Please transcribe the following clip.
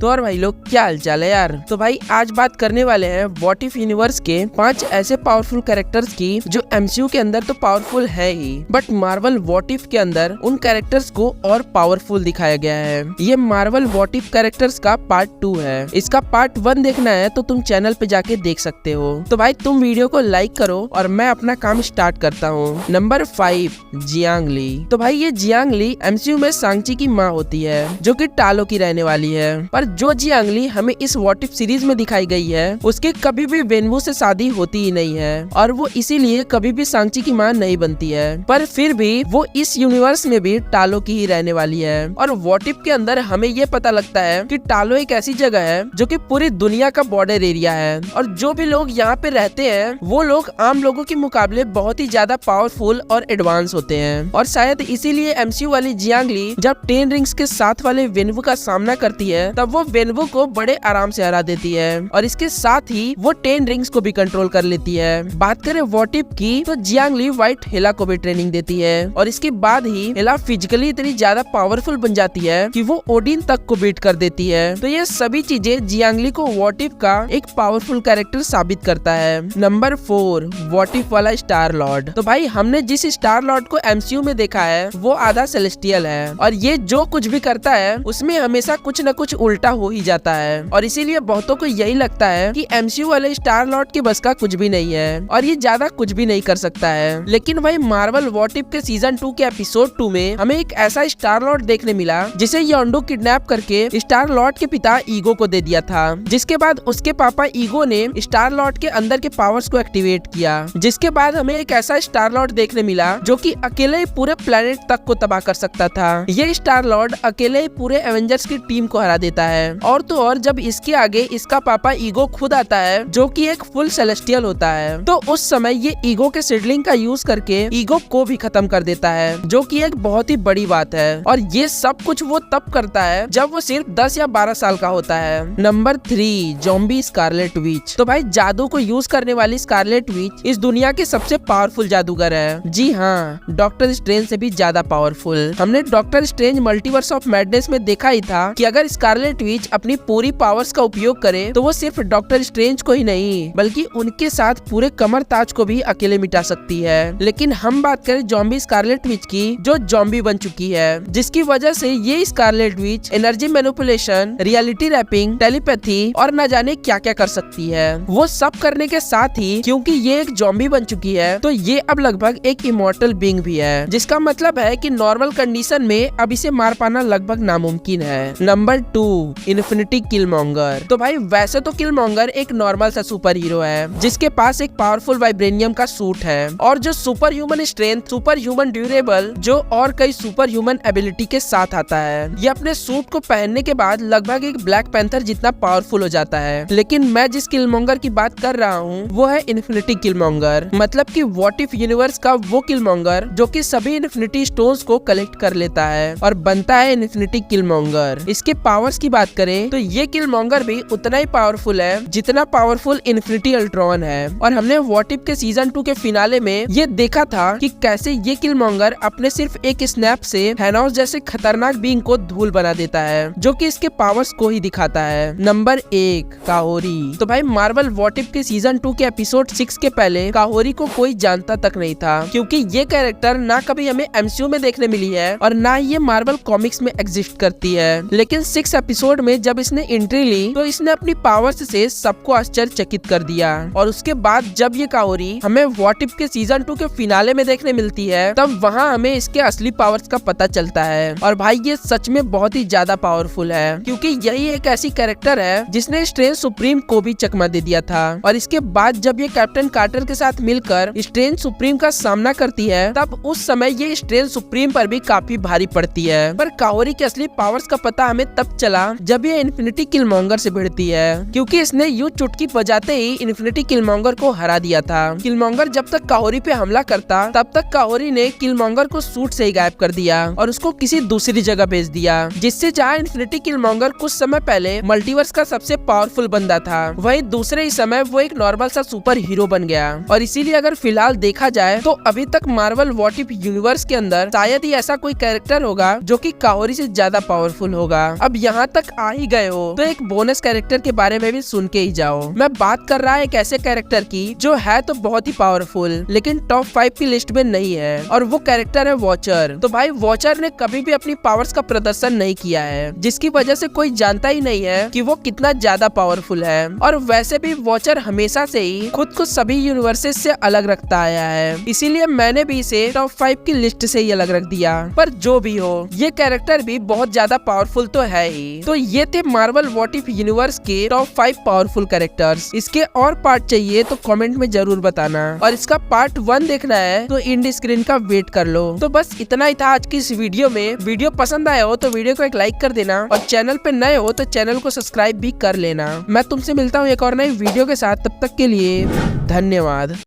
तो और भाई लोग क्या हालचाल है यार। तो भाई आज बात करने वाले हैं व्हाट इफ यूनिवर्स के 5 ऐसे पावरफुल कैरेक्टर्स की जो एमसीयू के अंदर तो पावरफुल है ही, बट मार्वल व्हाट इफ के अंदर उन कैरेक्टर्स को और पावरफुल दिखाया गया है। ये मार्वल व्हाट इफ कैरेक्टर्स का पार्ट 2 है। इसका पार्ट 1 देखना है तो तुम चैनल पे जाके देख सकते हो। तो भाई तुम वीडियो को लाइक करो और मैं अपना काम स्टार्ट करता हूँ। नंबर 5 जियांग ली। तो भाई ये जियांग ली एमसीयू में सांची की माँ होती है जो कि टालो की रहने वाली है। पर जो जियांग ली हमें इस व्हाट इफ सीरीज में दिखाई गई है उसके कभी भी वेनवू से शादी होती ही नहीं है और वो इसीलिए कभी भी सांची की माँ नहीं बनती है। पर फिर भी वो इस यूनिवर्स में भी टालो की ही रहने वाली है। और व्हाट इफ के अंदर हमें ये पता लगता है कि टालो एक ऐसी जगह है जो कि पूरी दुनिया का बॉर्डर एरिया है और जो भी लोग यहाँ पे रहते हैं वो लोग आम लोगों के मुकाबले बहुत ही ज्यादा पावरफुल और एडवांस होते हैं। और शायद इसीलिए एमसीयू वाली जियांग ली जब 10 रिंग्स के साथ वाले वेनवू का सामना करती है तब वो वेनवू को बड़े आराम से हरा देती है और इसके साथ ही वो 10 रिंग्स को भी कंट्रोल कर लेती है। बात करें व्हाट इफ की तो जियांग ली व्हाइट हेला को भी ट्रेनिंग देती है और इसके बाद ही हेला फिजिकली इतनी ज्यादा पावरफुल बन जाती है कि वो ओडिन तक को बीट कर देती है। तो ये सभी चीजें जियांग ली को व्हाट इफ का एक पावरफुल कैरेक्टर साबित करता है। नंबर 4 व्हाट इफ वाला स्टार लॉर्ड। तो भाई हमने जिस स्टार लॉर्ड को एमसीयू में देखा है वो आधा सेलेस्टियल है और ये जो कुछ भी करता है उसमें हमेशा कुछ न कुछ उल्टा हो ही जाता है और इसीलिए बहुतों को यही लगता है कि एमसीयू वाले स्टार लॉर्ड के बस का कुछ भी नहीं है और ये ज्यादा कुछ भी नहीं कर सकता है। लेकिन भाई मार्वल व्हाट इफ के सीजन 2 के एपिसोड 2 में हमें एक ऐसा स्टार लॉर्ड देखने मिला जिसे योंडू किडनैप करके स्टार लॉर्ड के पिता ईगो को दे दिया था, जिसके बाद उसके पापा ईगो ने स्टार लॉर्ड के अंदर के पावर्स को एक्टिवेट किया, जिसके बाद हमें एक ऐसा स्टार लॉर्ड देखने मिला जो कि अकेले ही पूरे प्लेनेट तक को तबाह कर सकता था। ये स्टार लॉर्ड अकेले ही पूरे एवेंजर्स की टीम को हरा देता है और तो और जब इसके आगे इसका पापा ईगो खुद आता है जो कि एक फुल सेलेस्टियल होता है तो उस समय ये ईगो के सिडलिंग का यूज करके ईगो को भी खत्म कर देता है जो कि एक बहुत ही बड़ी बात है। और ये सब कुछ वो तब करता है जब वो सिर्फ 10 या 12 साल का होता है। Number 3 zombie Scarlet Witch. तो भाई जादू को यूज करने वाली स्कारलेट विच इस दुनिया की सबसे पावरफुल जादूगर है। जी हाँ, डॉक्टर स्ट्रेंज से भी ज्यादा पावरफुल। हमने doctor strange multiverse of madness में देखा ही था कि अगर स्कारलेट विच अपनी पूरी पावर्स का उपयोग करे तो वो सिर्फ डॉक्टर स्ट्रेंज को ही नहीं बल्कि उनके साथ पूरे कमर ताज को भी अकेले मिटा सकती है। लेकिन हम बात करें ज़ॉम्बी स्कारलेट विच की जो ज़ॉम्बी बन चुकी है, जिसकी वजह से ये scarlet witch energy manipulation, reality warping, telepathy और न जाने क्या क्या कर सकती है। वो सब करने के साथ ही क्योंकि ये एक ज़ॉम्बी बन चुकी है तो ये अब लगभग एक इमॉर्टल बीइंग भी है, जिसका मतलब है कि नॉर्मल कंडीशन में अब इसे मार पाना लगभग नामुमकिन है। Number 2 infinity Killmonger. तो भाई वैसे तो किलमॉन्गर एक नॉर्मल सा सुपर हीरो है जिसके पास एक पावरफुल वाइब्रेनियम का सूट है और जो super human strength, super human durable जो और कई सुपर ह्यूमन एबिलिटी के साथ आता है। ये अपने सूट को पहनने के बाद लगभग एक ब्लैक पैंथर जितना पावरफुल हो जाता है। लेकिन मैं जिस किलमॉन्गर की बात कर रहा हूँ वो है इन्फिनिटी किलमॉन्गर, मतलब कि व्हाट इफ यूनिवर्स का वो किलमॉन्गर जो कि सभी इन्फिनिटी स्टोन्स को कलेक्ट कर लेता है और बनता है इन्फिनिटी किलमॉन्गर। इसके पावर्स की बात करें तो ये किलमॉन्गर भी उतना ही पावरफुल है जितना पावरफुल इन्फिनिटी अल्ट्रॉन है। और हमने व्हाट इफ के सीजन 2 के फिनाले में ये देखा था कि कैसे ये किलमॉन्गर अपने सिर्फ एक स्नैप से थैनोस जैसे खतरनाक बीइंग को धूल बना देता है जो कि इसके पावर्स को ही दिखाता है। नंबर 1 काहोरी। तो भाई मार्वल व्हाट इफ के सीजन 2 के एपिसोड 6 के पहले काहोरी को कोई जानता तक नहीं था क्योंकि ये कैरेक्टर ना कभी हमें एमसीयू में देखने मिली है और ना ये मार्वल कॉमिक्स में एग्जिस्ट करती है। लेकिन 6 एपिसोड में जब इसने एंट्री ली तो इसने अपनी पावर्स से सबको आश्चर्यचकित कर दिया और उसके बाद जब ये काहोरी हमें व्हाट इफ के सीजन 2 के फिनाले में देखने मिलती है तब वहाँ हमें इसके असली पावर्स का पता चलता है। और भाई ये सच में बहुत ही ज्यादा पावरफुल है क्योंकि यही एक ऐसी कैरेक्टर है जिसने स्ट्रेंज सुप्रीम को भी चकमा दे दिया था। और इसके बाद जब ये कैप्टन कार्टर के साथ मिलकर स्ट्रेंज सुप्रीम का सामना करती है तब उस समय ये स्ट्रेंज सुप्रीम पर भी काफी भारी पड़ती है। पर काहोरी के असली पावर्स का पता हमें तब चला जब ये इन्फिनिटी किलमॉन्गर से भिड़ती है क्योंकि इसने यूं चुटकी बजाते ही इन्फिनिटी किलमॉन्गर को हरा दिया था। किलमॉन्गर जब तक काहोरी पे हमला करता तब तक काहोरी ने किलमॉन्गर को सूट से ही गायब कर दिया और उसको किसी दूसरी जगह भेज दिया, जिससे जहाँ इन्फिनिटी किलमॉन्गर कुछ समय पहले मल्टीवर्स का सबसे पावरफुल बंदा था वहीं दूसरे ही समय वो एक नॉर्मल सा सुपर हीरो बन गया। और इसीलिए अगर फिलहाल देखा जाए तो अभी तक मार्वल व्हाट इफ यूनिवर्स के अंदर शायद ही ऐसा कोई कैरेक्टर होगा जो कि काहोरी से ज्यादा पावरफुल होगा। अब यहाँ तक आ ही गए हो तो एक बोनस कैरेक्टर के बारे में भी सुन के ही जाओ। मैं बात कर रहा है एक ऐसे कैरेक्टर की जो है तो बहुत ही पावरफुल लेकिन टॉप 5 की लिस्ट में नहीं है, और वो कैरेक्टर है वॉचर। तो भाई वॉचर ने कभी भी अपनी पावर्स का प्रदर्शन नहीं किया है, जिसकी वजह से कोई जानता ही नहीं है कि वो कितना ज्यादा पावरफुल है। और वैसे भी वॉचर हमेशा से ही खुद को सभी यूनिवर्सेस से अलग रखता आया है, इसीलिए मैंने भी इसे टॉप 5 की लिस्ट से ही अलग रख दिया। पर जो भी हो, ये कैरेक्टर भी बहुत ज्यादा पावरफुल तो है ही। तो ये थे मार्वल व्हाट इफ यूनिवर्स के टॉप 5 पावरफुल कैरेक्टर्स। इसके और पार्ट चाहिए तो कमेंट में जरूर बताना, और इसका पार्ट 1 देखना है तो इंड स्क्रीन का वेट कर लो। तो बस इतना ही था आज की इस वीडियो में। वीडियो पसंद आया हो तो वीडियो को एक लाइक कर देना, और चैनल पे नए हो तो चैनल को सब्सक्राइब भी कर लेना। मैं तुमसे मिलता हूँ एक और नई वीडियो के साथ, तब तक के लिए धन्यवाद।